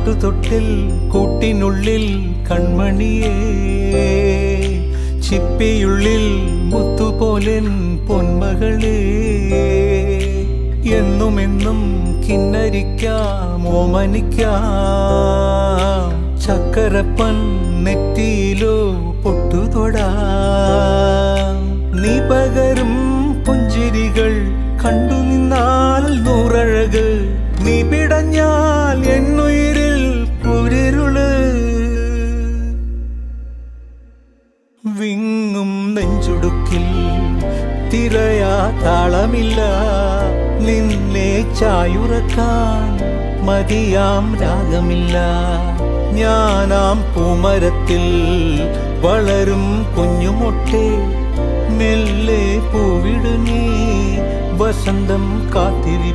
പാട്ടുതൊട്ടിൽ കൂട്ടിനുള്ളിൽ കൺമണിയേ, ചിപ്പിയുള്ളിൽ മുത്തുപോലെൻ പൊന്മകളേ, എന്നുമെന്നും കിന്നരിക്കാം ഓമനിക്കാം, ചക്കരപ്പൻ നെറ്റിയിലോ പൊട്ടുതൊടാം. നീ പകരും പുഞ്ചിരികൾ കണ്ടു നിന്നാൽ നൂറഴക്, നീ പിടഞ്ഞാൽ എന്നുയിരിൽ കുരിരുള്. വിങ്ങും നെഞ്ചുടുക്കിൽ തിരയാ താളമില്ല, നിന്നെ ചായുറക്കാൻ മതിയാം രാഗമില്ല. ഞാനാം പൂമരത്തിൽ വളരും കുഞ്ഞുമൊട്ടെ, മെല്ലെ പൂവിടു നീ വസന്തം കാത്തിരി.